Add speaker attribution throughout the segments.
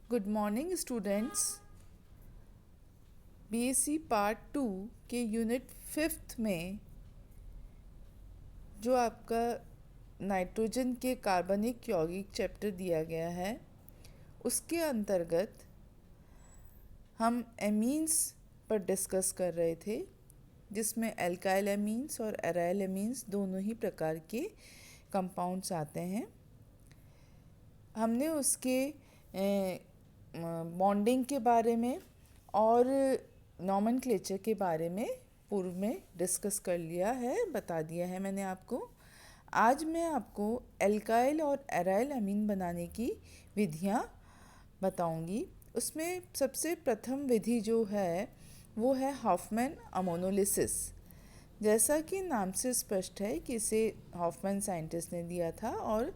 Speaker 1: Good morning students. BSc part 2 के unit 5th में जो आपका नाइट्रोजन के कार्बनिक यौगिक चैप्टर दिया गया है, उसके अंतर्गत हम एमीन्स पर डिस्कस कर रहे थे, जिसमें एल्काइल एमीन्स और एराइल एमीन्स दोनों ही प्रकार के कंपाउंड्स आते हैं। हमने उसके बॉन्डिंग के बारे में और नॉमेनक्लेचर के बारे में पूर्व में डिस्कस कर लिया है, बता दिया है मैंने आपको। आज मैं आपको एल्काइल और एराइल अमीन बनाने की विधियाँ बताऊंगी। उसमें सबसे प्रथम विधि जो है वो है हॉफमैन अमोनोलिसिस। जैसा कि नाम से स्पष्ट है कि इसे हॉफमैन साइंटिस्ट ने दिया था और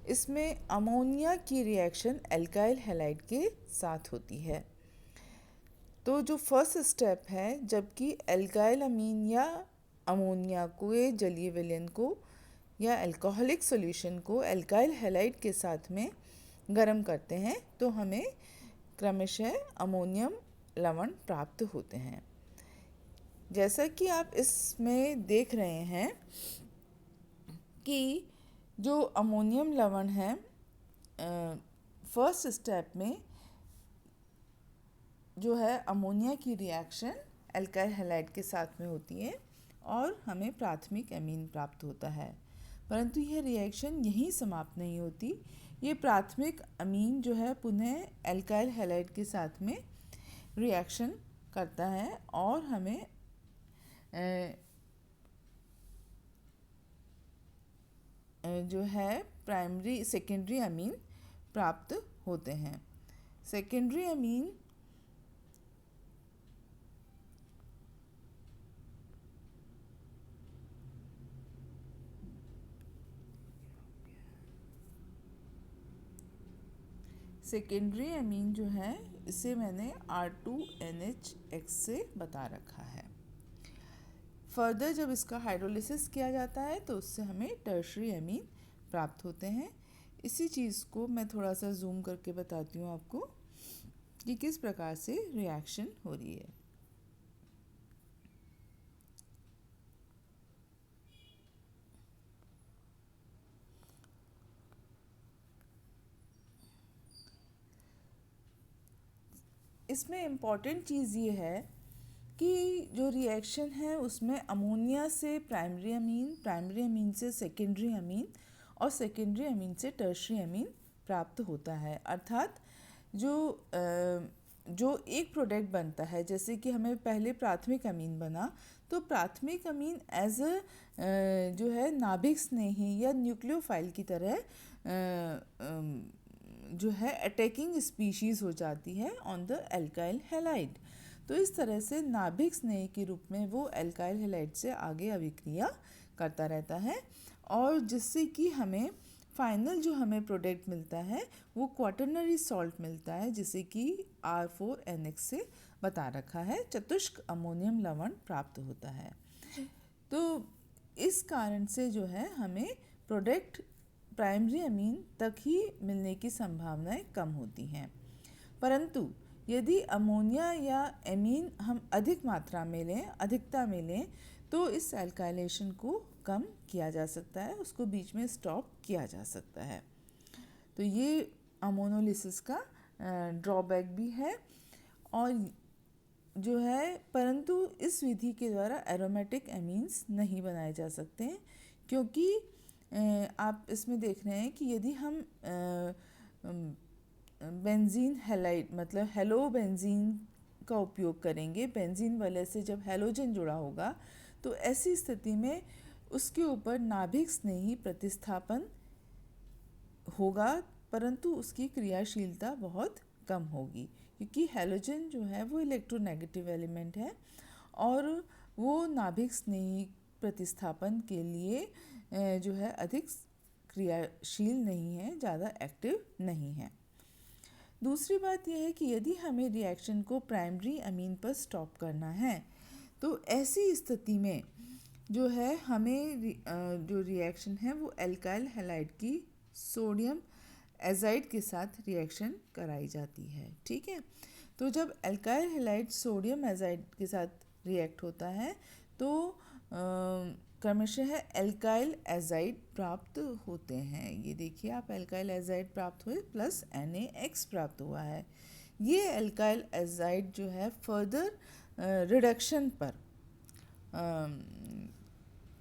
Speaker 1: इसमें अमोनिया की रिएक्शन एल्काइल हैलाइड के साथ होती है। तो जो फर्स्ट स्टेप है, जबकि एल्काइल अमीन या अमोनिया को ये जलीय विलयन को या अल्कोहलिक सॉल्यूशन को एल्काइल हैलाइड के साथ में गर्म करते हैं तो हमें क्रमशः अमोनियम लवण प्राप्त होते हैं। जैसा कि आप इसमें देख रहे हैं कि जो अमोनियम लवण है, फर्स्ट स्टेप में जो है अमोनिया की रिएक्शन एल्काइल हैलाइड के साथ में होती है और हमें प्राथमिक एमीन प्राप्त होता है। परंतु यह रिएक्शन यहीं समाप्त नहीं होती। ये प्राथमिक अमीन जो है पुनः एल्काइल हैलाइड के साथ में रिएक्शन करता है और हमें जो है प्राइमरी सेकेंडरी अमीन प्राप्त होते हैं। सेकेंडरी अमीन सेकेंडरी अमीन जो है इसे मैंने R2NHX से बता रखा है। फर्दर जब इसका हाइड्रोलिसिस किया जाता है तो उससे हमें टर्शरी अमीन प्राप्त होते हैं। इसी चीज़ को मैं थोड़ा सा जूम करके बताती हूँ आपको कि किस प्रकार से रिएक्शन हो रही है। इसमें इम्पॉर्टेंट चीज़ ये है कि जो रिएक्शन है उसमें अमोनिया से प्राइमरी अमीन से सेकेंडरी अमीन और सेकेंडरी अमीन से टर्शरी अमीन प्राप्त होता है। अर्थात जो एक प्रोडक्ट बनता है, जैसे कि हमें पहले प्राथमिक अमीन बना, तो प्राथमिक अमीन एज जो है नाभिक स्नेही या न्यूक्लियोफाइल की तरह जो है अटैकिंग स्पीशीज़ हो जाती है ऑन द एल्काइल हैलाइड। तो इस तरह से नाभिक स्नेह के रूप में वो एल्काइल हैलाइड से आगे अभिक्रिया करता रहता है और जिससे कि हमें फाइनल जो हमें प्रोडक्ट मिलता है वो क्वाटरनरी सॉल्ट मिलता है, जिसे कि R4NX से बता रखा है, चतुष्क अमोनियम लवण प्राप्त होता है। तो इस कारण से जो है हमें प्रोडक्ट प्राइमरी अमीन तक ही मिलने की संभावनाएं कम होती हैं। परंतु यदि अमोनिया या एमीन हम अधिक मात्रा में लें, अधिकता में लें, तो इस एल्काइलेशन को कम किया जा सकता है, उसको बीच में स्टॉप किया जा सकता है। तो ये अमोनोलिसिस का ड्रॉबैक भी है और जो है, परंतु इस विधि के द्वारा एरोमेटिक एमीन्स नहीं बनाए जा सकते हैं, क्योंकि आप इसमें देख रहे हैं कि यदि हम बेंजीन हैलाइड मतलब हेलो बेंजीन का उपयोग करेंगे, बेंजीन वाले से जब हैलोजन जुड़ा होगा तो ऐसी स्थिति में उसके ऊपर नाभिक स्नेही प्रतिस्थापन होगा, परंतु उसकी क्रियाशीलता बहुत कम होगी, क्योंकि हैलोजन जो है वो इलेक्ट्रोनेगेटिव एलिमेंट है और वो नाभिक स्नेही प्रतिस्थापन के लिए जो है अधिक क्रियाशील नहीं है, ज़्यादा एक्टिव नहीं है। दूसरी बात यह है कि यदि हमें रिएक्शन को प्राइमरी अमीन पर स्टॉप करना है तो ऐसी स्थिति में जो है हमें जो रिएक्शन है वो एल्काइल हैलाइड की सोडियम एजाइड के साथ रिएक्शन कराई जाती है। ठीक है, तो जब एल्काइल हैलाइड सोडियम एजाइड के साथ रिएक्ट होता है तो क्रमशः एल्काइल एजाइड प्राप्त होते हैं। ये देखिए आप, एल्काइल एजाइड प्राप्त हुए प्लस NaX प्राप्त हुआ है। ये एल्काइल एजाइड जो है फर्दर रिडक्शन पर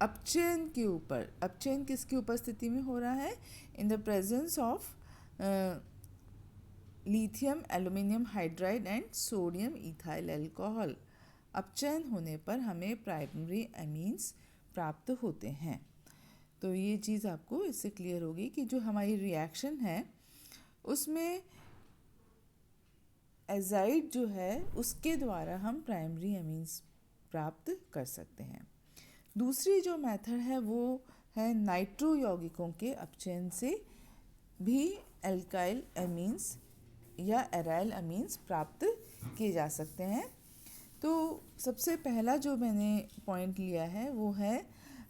Speaker 1: अपचयन के ऊपर, अपचयन किसकी उपस्थिति में हो रहा है? In the presence of lithium aluminium hydride and sodium ethyl alcohol. अपचयन होने पर हमें प्राइमरी एमीन्स प्राप्त होते हैं। तो ये चीज़ आपको इससे क्लियर होगी कि जो हमारी रिएक्शन है उसमें एजाइड जो है उसके द्वारा हम प्राइमरी एमीन्स प्राप्त कर सकते हैं। दूसरी जो मेथड है वो है नाइट्रो यौगिकों के अपचयन से भी एल्काइल एमीन्स या एराइल एमीन्स प्राप्त किए जा सकते हैं। तो सबसे पहला जो मैंने पॉइंट लिया है वो है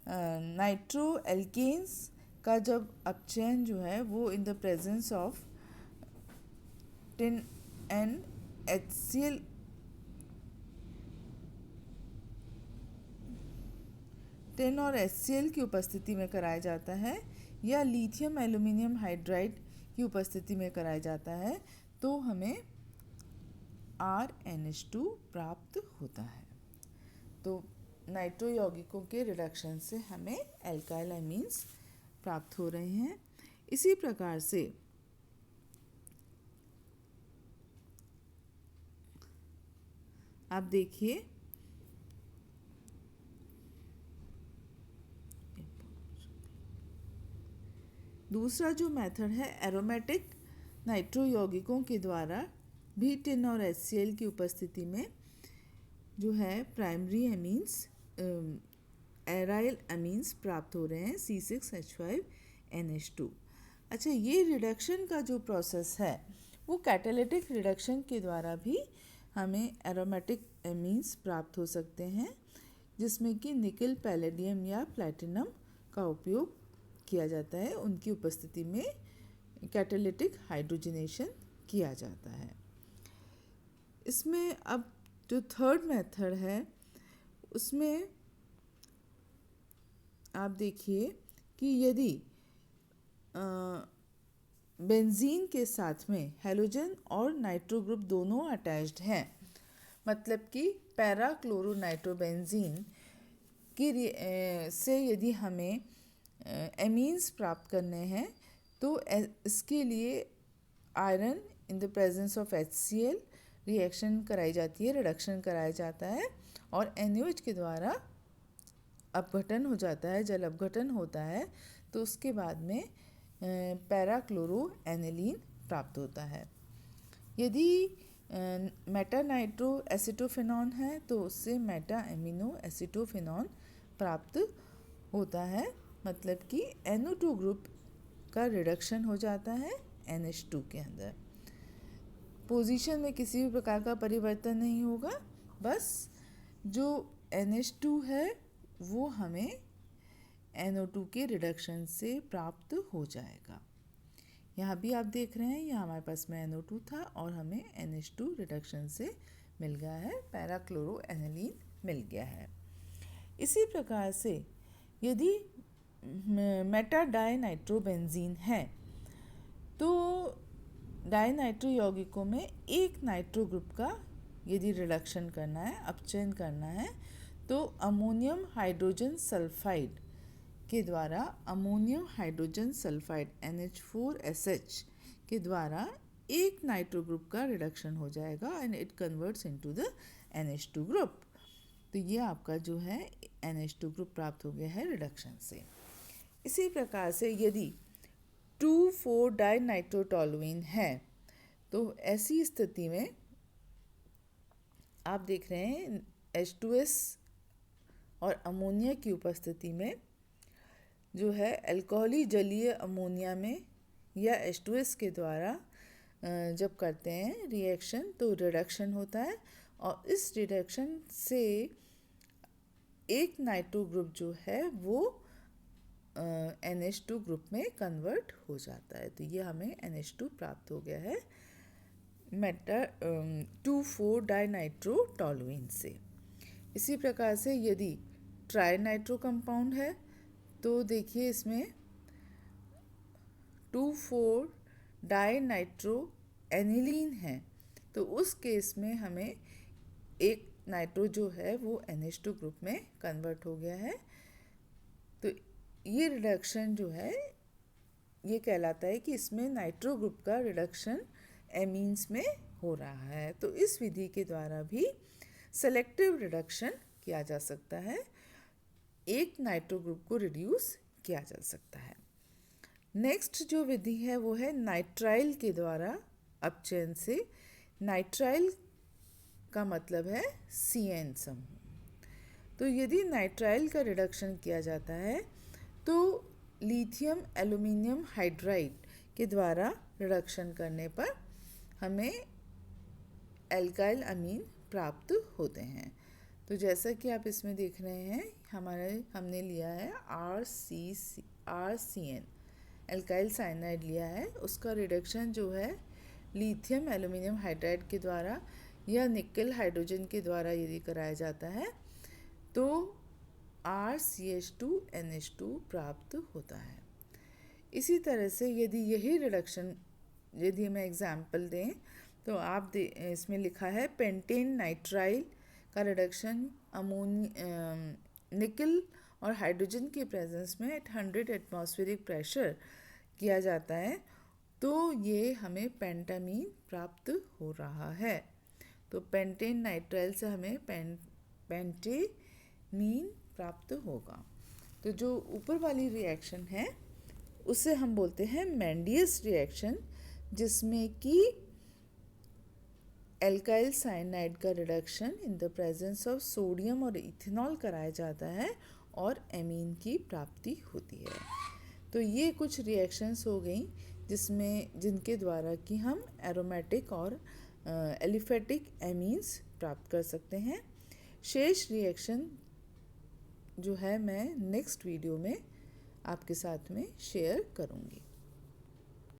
Speaker 1: नाइट्रो एल्केन्स का जब अपचयन जो है वो इन the presence of tin and HCl tin और HCl की उपस्थिति में कराया जाता है या लिथियम एल्यूमिनियम हाइड्राइड की उपस्थिति में कराया जाता है तो हमें RNH2 प्राप्त होता है। तो नाइट्रो यौगिकों के रिडक्शन से हमें एल्काइल एमीन्स प्राप्त हो रहे हैं। इसी प्रकार से आप देखिए दूसरा जो मेथड है एरोमेटिक नाइट्रो यौगिकों के द्वारा भी टिन और HCl की उपस्थिति में जो है प्राइमरी एमीन्स एराइल एमीन्स प्राप्त हो रहे हैं C6H5NH2। अच्छा, ये रिडक्शन का जो प्रोसेस है वो कैटालिटिक रिडक्शन के द्वारा भी हमें एरोमेटिक एमीन्स प्राप्त हो सकते हैं जिसमें कि निकल, पैलेडियम या प्लैटिनम का उपयोग किया जाता है। उनकी उपस्थिति में कैटालिटिक हाइड्रोजनेशन किया जाता है। इसमें अब जो थर्ड मेथड है उसमें आप देखिए कि यदि बेंजीन के साथ में हैलोजन और नाइट्रो ग्रुप दोनों अटैच्ड हैं, मतलब कि पैरा क्लोरोनाइट्रोबेंजीन की से यदि हमें एमीन्स प्राप्त करने हैं तो इसके लिए iron in the presence of HCl reaction कराई जाती है, रिडक्शन कराया जाता है और NaOH के द्वारा अपघटन हो जाता है। जल अपघटन होता है तो उसके बाद में पैरा क्लोरो एनिलीन प्राप्त होता है। यदि मेटा नाइट्रो एसिटोफेनॉन है तो उससे मेटा एमिनो एसिटोफेनॉन प्राप्त होता है, मतलब कि NO2 ग्रुप का रिडक्शन हो जाता है NH2 के अंदर। पोजीशन में किसी भी प्रकार का परिवर्तन नहीं होगा, बस जो NH2 है वो हमें NO2 के रिडक्शन से प्राप्त हो जाएगा। यहाँ भी आप देख रहे हैं, यहाँ हमारे पास में NO2 था और हमें NH2 रिडक्शन से मिल गया है, पैरा क्लोरो एनिलीन मिल गया है। इसी प्रकार से यदि मेटा डाइनाइट्रोबेंजीन है तो डाइनाइट्रो यौगिकों में एक नाइट्रो ग्रुप का यदि रिडक्शन करना है, अपचयन करना है, तो अमोनियम हाइड्रोजन सल्फाइड के द्वारा अमोनियम हाइड्रोजन सल्फाइड NH4SH के द्वारा एक नाइट्रो ग्रुप का रिडक्शन हो जाएगा and it converts into the NH2 group. तो ये आपका जो है NH2 ग्रुप प्राप्त हो गया है रिडक्शन से। इसी प्रकार से यदि 2,4 डाइनाइट्रोटोलुइन है तो ऐसी स्थिति में आप देख रहे हैं H2S और अमोनिया की उपस्थिति में जो है अल्कोहली जलीय अमोनिया में या H2S के द्वारा जब करते हैं रिएक्शन तो रिडक्शन होता है और इस रिडक्शन से एक नाइट्रो ग्रुप जो है वो NH2 ग्रुप में कन्वर्ट हो जाता है। तो ये हमें NH2 प्राप्त हो गया है 2,4-डाइनाइट्रोटोलुइन से। इसी प्रकार से यदि ट्राई नाइट्रो कंपाउंड है तो देखिए इसमें 2,4-डाइनाइट्रोएनिलीन है, तो उस केस में हमें एक नाइट्रो जो है वो NH2 ग्रुप में कन्वर्ट हो गया है। तो ये रिडक्शन जो है ये कहलाता है कि इसमें नाइट्रो ग्रुप का रिडक्शन एमीन्स में हो रहा है। तो इस विधि के द्वारा भी सेलेक्टिव रिडक्शन किया जा सकता है, एक नाइट्रो ग्रुप को रिड्यूस किया जा सकता है। नेक्स्ट जो विधि है वो है नाइट्राइल के द्वारा अपचयन से। नाइट्राइल का मतलब है CN समूह। तो यदि नाइट्राइल का रिडक्शन किया जाता है तो लिथियम एल्यूमिनियम हाइड्राइड के द्वारा रिडक्शन करने पर हमें एल्काइल अमीन प्राप्त होते हैं। तो जैसा कि आप इसमें देख रहे हैं हमने लिया है RCN एल्काइल साइनाइड लिया है, उसका रिडक्शन जो है लिथियम एल्यूमिनियम हाइड्राइड के द्वारा या निकल हाइड्रोजन के द्वारा यदि कराया जाता है तो RCH2NH2 प्राप्त होता है। इसी तरह से यदि यही रिडक्शन यदि हमें एग्जाम्पल दें तो आप इसमें लिखा है पेंटेन नाइट्राइल का रिडक्शन निकल और हाइड्रोजन के प्रेजेंस में एट 100 एटमॉस्फेरिक प्रेशर किया जाता है, तो ये हमें पेंटामीन प्राप्त हो रहा है। तो पेंटेन नाइट्राइल से हमें पेंटेमीन प्राप्त होगा। तो जो ऊपर वाली रिएक्शन है उसे हम बोलते हैं मेंडियस रिएक्शन, जिसमें कि एल्काइल साइनाइड का reduction in the presence of sodium और इथेनॉल कराया जाता है और एमीन की प्राप्ति होती है। तो ये कुछ रिएक्शंस हो गई जिनके द्वारा कि हम एरोमेटिक और एलिफेटिक एमीन्स प्राप्त कर सकते हैं। शेष रिएक्शन जो है मैं नेक्स्ट वीडियो में आपके साथ में शेयर करूँगी।